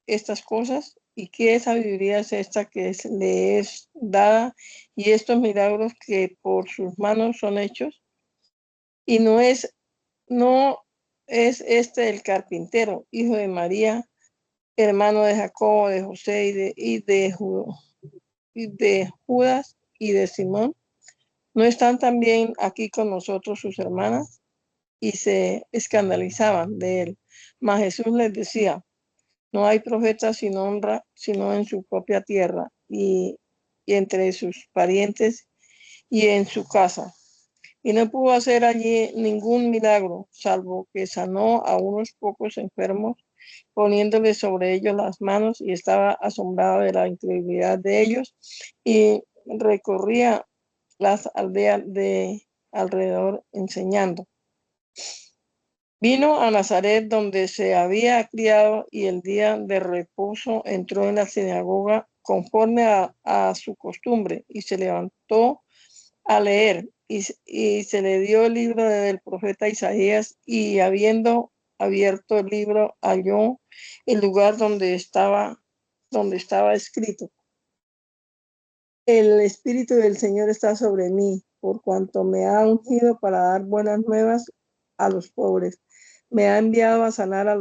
estas cosas? ¿Y qué sabiduría es esta que le es dada y estos milagros que por sus manos son hechos? Y no es este el carpintero, hijo de María, hermano de Jacobo, de José y de Judas y de Simón. ¿No están también aquí con nosotros sus hermanas? Y se escandalizaban de él. Mas Jesús les decía, no hay profeta sin honra, sino en su propia tierra y entre sus parientes y en su casa. Y no pudo hacer allí ningún milagro, salvo que sanó a unos pocos enfermos, poniéndole sobre ellos las manos, y estaba asombrado de la incredulidad de ellos, y recorría las aldeas de alrededor enseñando. Vino a Nazaret, donde se había criado, y el día de reposo entró en la sinagoga conforme a su costumbre, y se levantó a leer, y se le dio el libro del profeta Isaías, y habiendo abierto el libro, halló el lugar donde estaba escrito: el Espíritu del Señor está sobre mí, por cuanto me ha ungido para dar buenas nuevas a los pobres. Me ha enviado a sanar a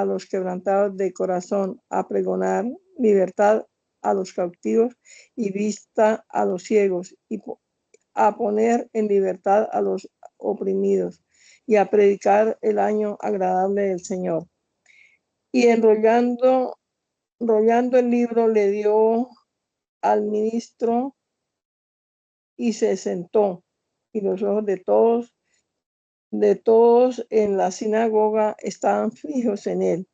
los quebrantados de corazón, a pregonar libertad a los cautivos y vista a los ciegos, y a poner en libertad a los oprimidos, y a predicar el año agradable del Señor. Y enrollando el libro, le dio al ministro y se sentó, y los ojos de todos en la sinagoga estaban fijos en él.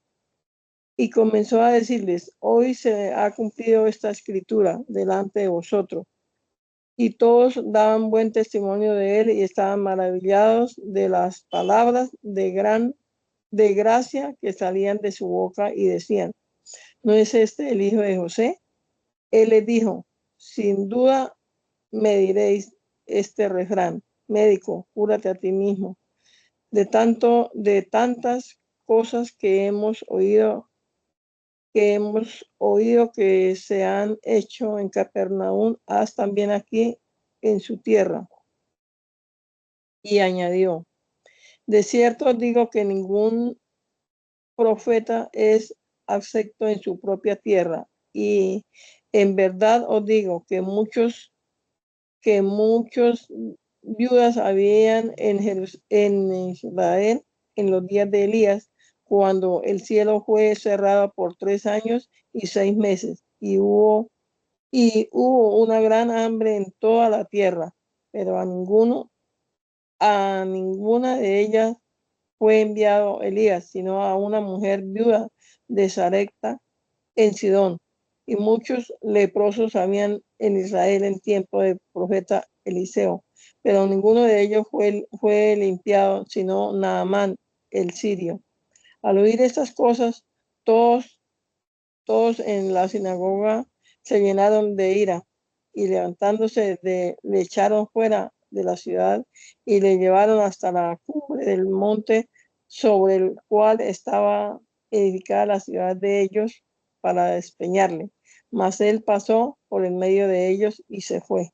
Y comenzó a decirles, hoy se ha cumplido esta escritura delante de vosotros. Y todos daban buen testimonio de él y estaban maravillados de las palabras de gracia que salían de su boca, y decían, ¿no es este el hijo de José? Él les dijo, sin duda me diréis este refrán, médico, cúrate a ti mismo. De tantas cosas que hemos oído que se han hecho en Capernaum, haz también aquí en su tierra. Y añadió, de cierto os digo que ningún profeta es acepto en su propia tierra. Y en verdad os digo que muchos viudas habían en Israel en los días de Elías, cuando el cielo fue cerrado por 3 años y 6 meses, y hubo una gran hambre en toda la tierra, pero a ninguna de ellas fue enviado Elías, sino a una mujer viuda de Sarepta en Sidón. Y muchos leprosos habían en Israel en tiempo del profeta Eliseo, pero ninguno de ellos fue limpiado, sino Naamán el sirio. Al oír estas cosas, todos en la sinagoga se llenaron de ira, y levantándose le echaron fuera de la ciudad y le llevaron hasta la cumbre del monte sobre el cual estaba edificada la ciudad de ellos para despeñarle. Mas él pasó por en medio de ellos y se fue.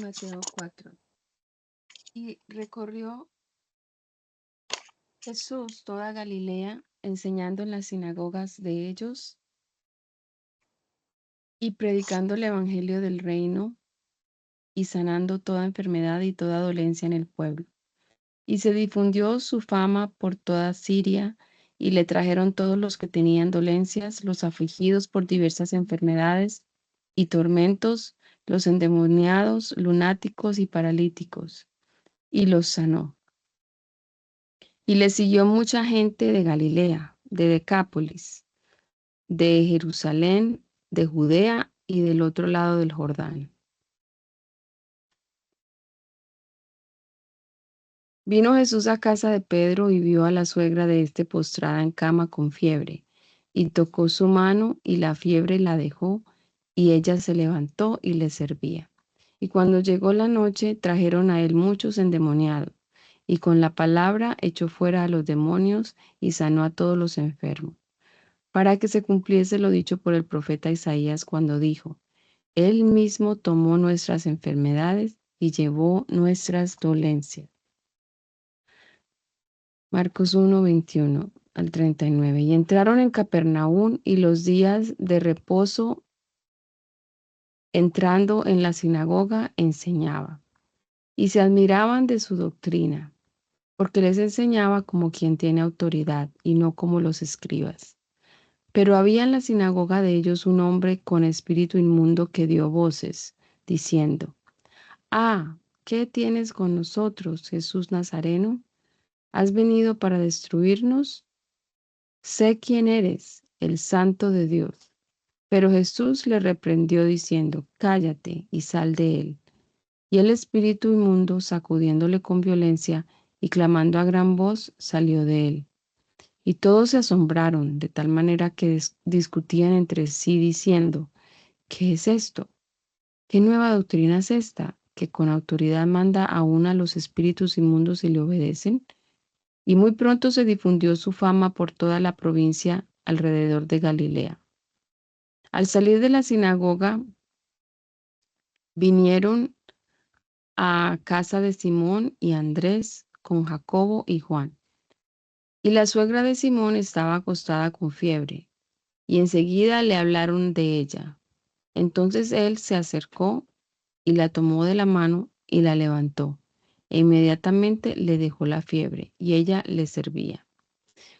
Mateo 4. Y recorrió Jesús toda Galilea, enseñando en las sinagogas de ellos y predicando el evangelio del reino y sanando toda enfermedad y toda dolencia en el pueblo. Y se difundió su fama por toda Siria, y le trajeron todos los que tenían dolencias, los afligidos por diversas enfermedades y tormentos, los endemoniados, lunáticos y paralíticos, y los sanó. Y le siguió mucha gente de Galilea, de Decápolis, de Jerusalén, de Judea y del otro lado del Jordán. Vino Jesús a casa de Pedro y vio a la suegra de éste postrada en cama con fiebre, y tocó su mano, y la fiebre la dejó, y ella se levantó y le servía. Y cuando llegó la noche, trajeron a él muchos endemoniados, y con la palabra echó fuera a los demonios y sanó a todos los enfermos, para que se cumpliese lo dicho por el profeta Isaías cuando dijo: Él mismo tomó nuestras enfermedades y llevó nuestras dolencias. Marcos 1, 21 al 39. Y entraron en Capernaum, y los días de reposo, entrando en la sinagoga, enseñaba. Y se admiraban de su doctrina, porque les enseñaba como quien tiene autoridad, y no como los escribas. Pero había en la sinagoga de ellos un hombre con espíritu inmundo que dio voces, diciendo: Ah, ¿qué tienes con nosotros, Jesús Nazareno? ¿Has venido para destruirnos? Sé quién eres, el Santo de Dios. Pero Jesús le reprendió diciendo: Cállate y sal de él. Y el espíritu inmundo, sacudiéndole con violencia y clamando a gran voz, salió de él. Y todos se asombraron, de tal manera que discutían entre sí diciendo: ¿Qué es esto? ¿Qué nueva doctrina es esta, que con autoridad manda aún a los espíritus inmundos y le obedecen? Y muy pronto se difundió su fama por toda la provincia alrededor de Galilea. Al salir de la sinagoga, vinieron a casa de Simón y Andrés con Jacobo y Juan. Y la suegra de Simón estaba acostada con fiebre, y enseguida le hablaron de ella. Entonces él se acercó y la tomó de la mano y la levantó, e inmediatamente le dejó la fiebre, y ella le servía.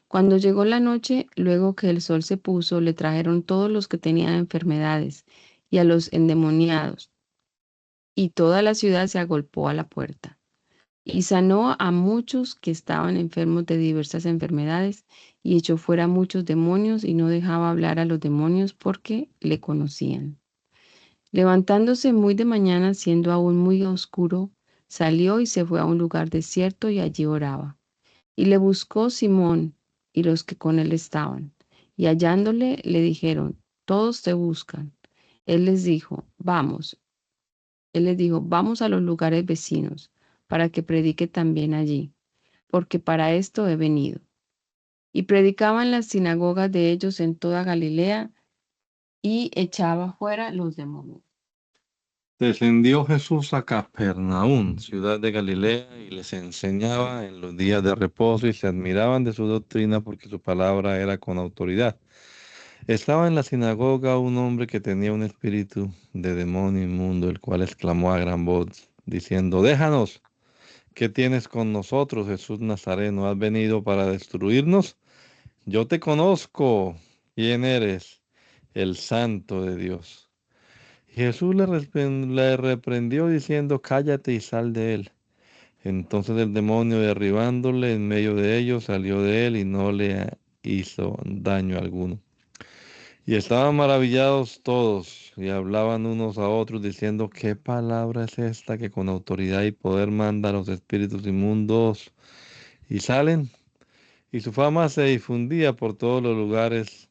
Cuando llegó la noche, luego que el sol se puso, le trajeron todos los que tenían enfermedades y a los endemoniados, y toda la ciudad se agolpó a la puerta. Y sanó a muchos que estaban enfermos de diversas enfermedades, y echó fuera muchos demonios, y no dejaba hablar a los demonios porque le conocían. Levantándose muy de mañana, siendo aún muy oscuro, salió y se fue a un lugar desierto, y allí oraba. Y le buscó Simón y los que con él estaban, y hallándole le dijeron: Todos te buscan. Él les dijo: Vamos. Él les dijo: Vamos a los lugares vecinos, para que predique también allí, porque para esto he venido. Y predicaba en las sinagogas de ellos en toda Galilea, y echaba fuera los demonios. Descendió Jesús a Capernaum, ciudad de Galilea, y les enseñaba en los días de reposo, y se admiraban de su doctrina porque su palabra era con autoridad. Estaba en la sinagoga un hombre que tenía un espíritu de demonio inmundo, el cual exclamó a gran voz, diciendo: Déjanos, ¿qué tienes con nosotros, Jesús Nazareno? ¿Has venido para destruirnos? Yo te conozco. ¿Quién eres? El Santo de Dios. Jesús le reprendió diciendo: Cállate y sal de él. Entonces el demonio, derribándole en medio de ellos, salió de él y no le hizo daño alguno. Y estaban maravillados todos y hablaban unos a otros diciendo: ¿Qué palabra es esta que con autoridad y poder manda a los espíritus inmundos y salen? Y su fama se difundía por todos los lugares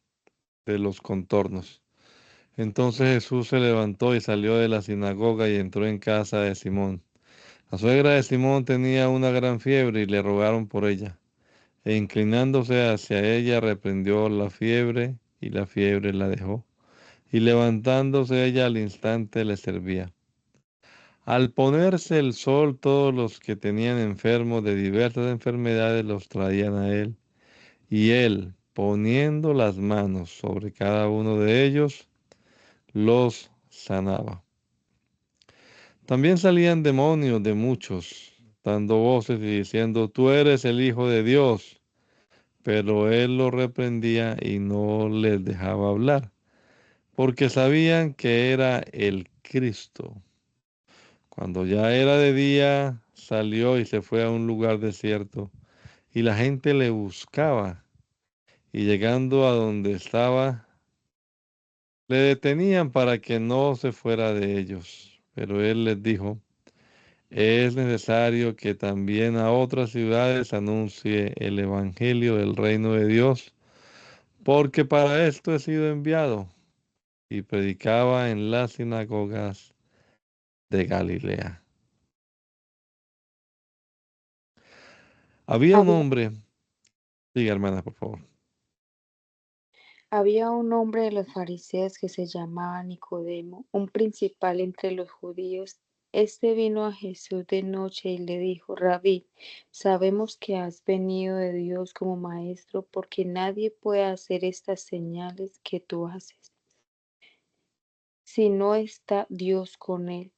de los contornos. Entonces Jesús se levantó y salió de la sinagoga y entró en casa de Simón. La suegra de Simón tenía una gran fiebre y le rogaron por ella. E inclinándose hacia ella, reprendió la fiebre y la fiebre la dejó. Y levantándose ella al instante le servía. Al ponerse el sol, todos los que tenían enfermos de diversas enfermedades los traían a él. Y él, poniendo las manos sobre cada uno de ellos, los sanaba. También salían demonios de muchos, dando voces y diciendo, tú eres el Hijo de Dios. Pero él los reprendía y no les dejaba hablar, porque sabían que era el Cristo. Cuando ya era de día, salió y se fue a un lugar desierto, y la gente le buscaba, y llegando a donde estaba, le detenían para que no se fuera de ellos. Pero él les dijo, es necesario que también a otras ciudades anuncie el Evangelio del reino de Dios, porque para esto he sido enviado. Y predicaba en las sinagogas de Galilea. Había un Había, hombre, diga hermana, por favor. había un hombre de los fariseos que se llamaba Nicodemo, un principal entre los judíos. Este vino a Jesús de noche y le dijo, Rabí, sabemos que has venido de Dios como maestro, porque nadie puede hacer estas señales que tú haces si no está Dios con él.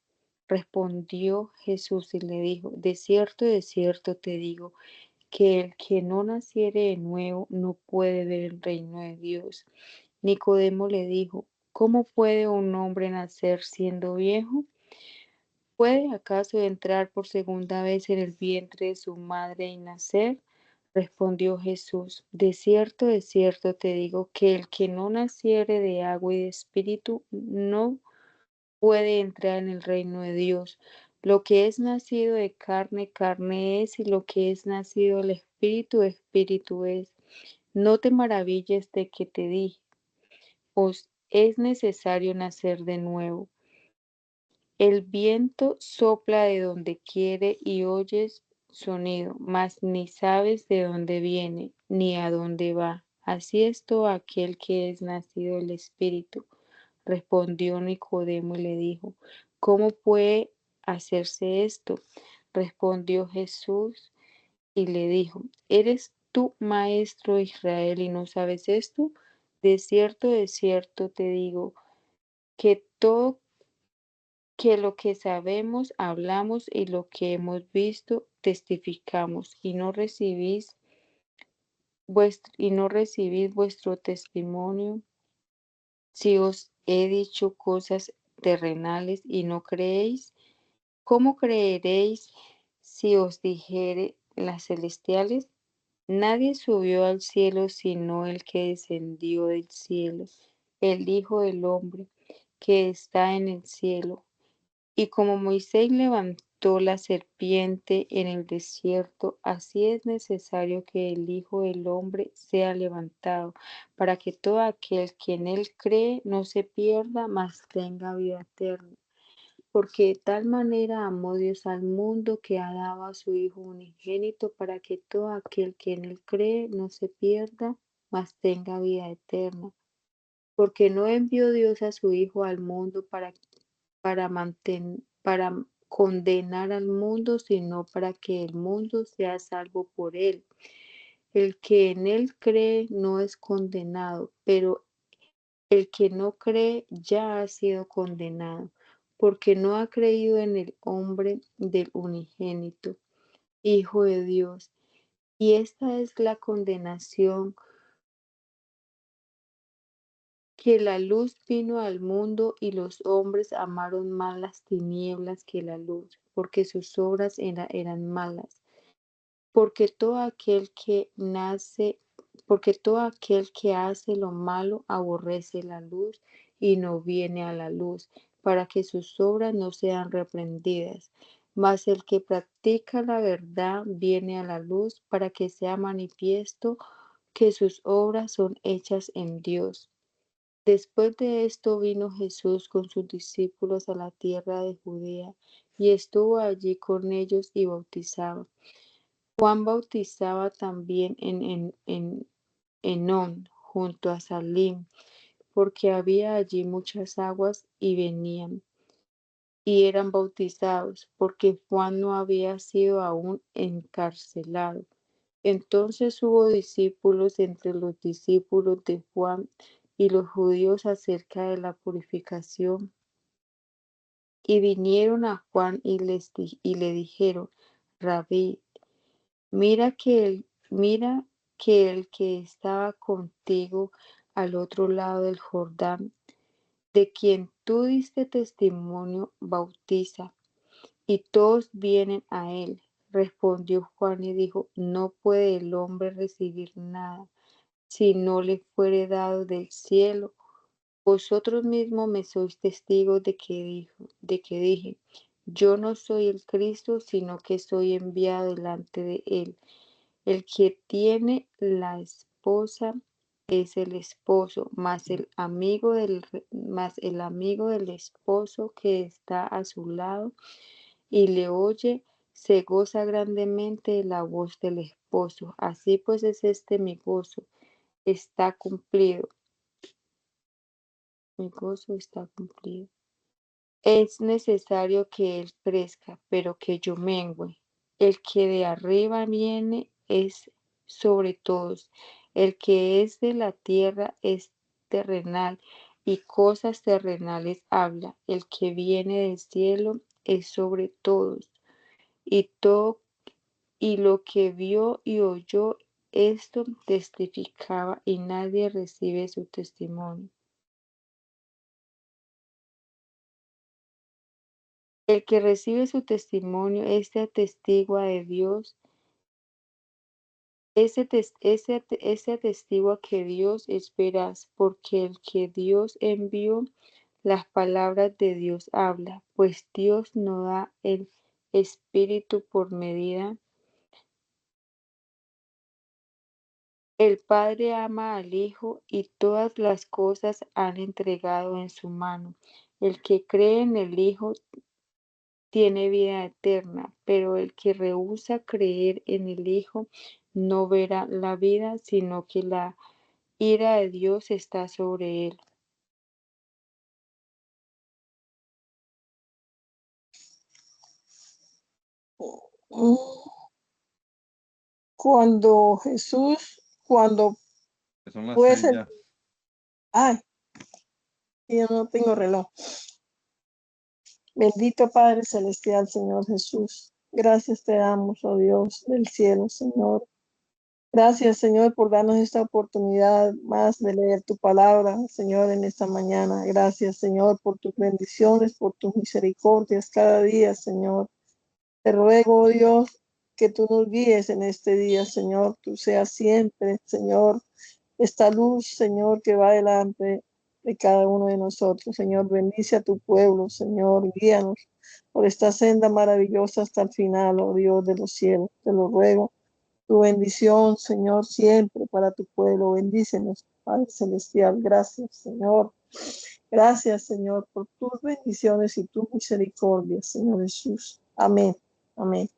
Respondió Jesús y le dijo, de cierto te digo, que el que no naciere de nuevo no puede ver el reino de Dios. Nicodemo le dijo, ¿cómo puede un hombre nacer siendo viejo? ¿Puede acaso entrar por segunda vez en el vientre de su madre y nacer? Respondió Jesús, de cierto te digo, que el que no naciere de agua y de espíritu no puede entrar en el reino de Dios. Lo que es nacido de carne, carne es, y lo que es nacido del espíritu, espíritu es. No te maravilles de que te dije, os es necesario nacer de nuevo. El viento sopla de donde quiere y oyes sonido, mas ni sabes de dónde viene ni a dónde va. Así es todo aquel que es nacido del Espíritu. Respondió Nicodemo y le dijo, ¿cómo puede hacerse esto? Respondió Jesús y le dijo, ¿eres tú maestro de Israel y no sabes esto? De cierto te digo, que todo que lo que sabemos hablamos y lo que hemos visto testificamos y no recibís vuestro testimonio. Si os he dicho cosas terrenales y no creéis, ¿cómo creeréis si os dijere las celestiales? Nadie subió al cielo sino el que descendió del cielo, el Hijo del Hombre que está en el cielo. Y como Moisés levantó la serpiente en el desierto, así es necesario que el Hijo del Hombre sea levantado, para que todo aquel que en él cree no se pierda, mas tenga vida eterna. Porque de tal manera amó Dios al mundo que ha dado a su Hijo unigénito, para que todo aquel que en él cree no se pierda, mas tenga vida eterna. Porque no envió Dios a su Hijo al mundo para condenar al mundo, sino para que el mundo sea salvo por él. El que en él cree no es condenado, pero el que no cree ya ha sido condenado, porque no ha creído en el hombre del unigénito, Hijo de Dios. Y esta es la condenación, que la luz vino al mundo y los hombres amaron más las tinieblas que la luz, porque sus obras eran malas. Porque todo aquel que nace, porque todo aquel que hace lo malo aborrece la luz y no viene a la luz, para que sus obras no sean reprendidas. Mas el que practica la verdad viene a la luz para que sea manifiesto que sus obras son hechas en Dios. Después de esto vino Jesús con sus discípulos a la tierra de Judea y estuvo allí con ellos y bautizaba. Juan bautizaba también en Enón, junto a Salim, porque había allí muchas aguas y venían y eran bautizados, porque Juan no había sido aún encarcelado. Entonces hubo discípulos entre los discípulos de Juan y los judíos acerca de la purificación, y vinieron a Juan y le dijeron: Rabí, mira que el que estaba contigo al otro lado del Jordán, de quien tú diste testimonio, bautiza, y todos vienen a él. Respondió Juan y dijo: No puede el hombre recibir nada si no le fuere dado del cielo. Vosotros mismos me sois testigos de que dije: Yo no soy el Cristo, sino que soy enviado delante de él. El que tiene la esposa es el esposo, mas el amigo del esposo que está a su lado y le oye, se goza grandemente de la voz del esposo. Así pues es este mi gozo, está cumplido. Mi gozo está cumplido. Es necesario que él crezca, pero que yo mengüe. El que de arriba viene es sobre todos. El que es de la tierra es terrenal y cosas terrenales habla. El que viene del cielo es sobre todos. Y todo y lo que vio y oyó, esto testificaba, y nadie recibe su testimonio. El que recibe su testimonio, este atestigua de Dios, ese atestigua que Dios es veraz, porque el que Dios envió, las palabras de Dios habla, pues Dios no da el Espíritu por medida. El Padre ama al Hijo y todas las cosas han entregado en su mano. El que cree en el Hijo tiene vida eterna, pero el que rehúsa creer en el Hijo no verá la vida, sino que la ira de Dios está sobre él. Cuando Son las fue 6 ya. ay, yo no tengo reloj. Bendito Padre Celestial, Señor Jesús. Gracias te damos, oh Dios del cielo, Señor. Gracias, Señor, por darnos esta oportunidad más de leer tu palabra, Señor, en esta mañana. Gracias, Señor, por tus bendiciones, por tus misericordias cada día, Señor. Te ruego, oh Dios, que tú nos guíes en este día, Señor. Tú seas siempre, Señor, esta luz, Señor, que va delante de cada uno de nosotros. Señor, bendice a tu pueblo, Señor, guíanos por esta senda maravillosa hasta el final, oh Dios de los cielos. Te lo ruego. Tu bendición, Señor, siempre para tu pueblo. Bendícenos, Padre Celestial. Gracias, Señor. Gracias, Señor, por tus bendiciones y tus misericordias, Señor Jesús. Amén. Amén.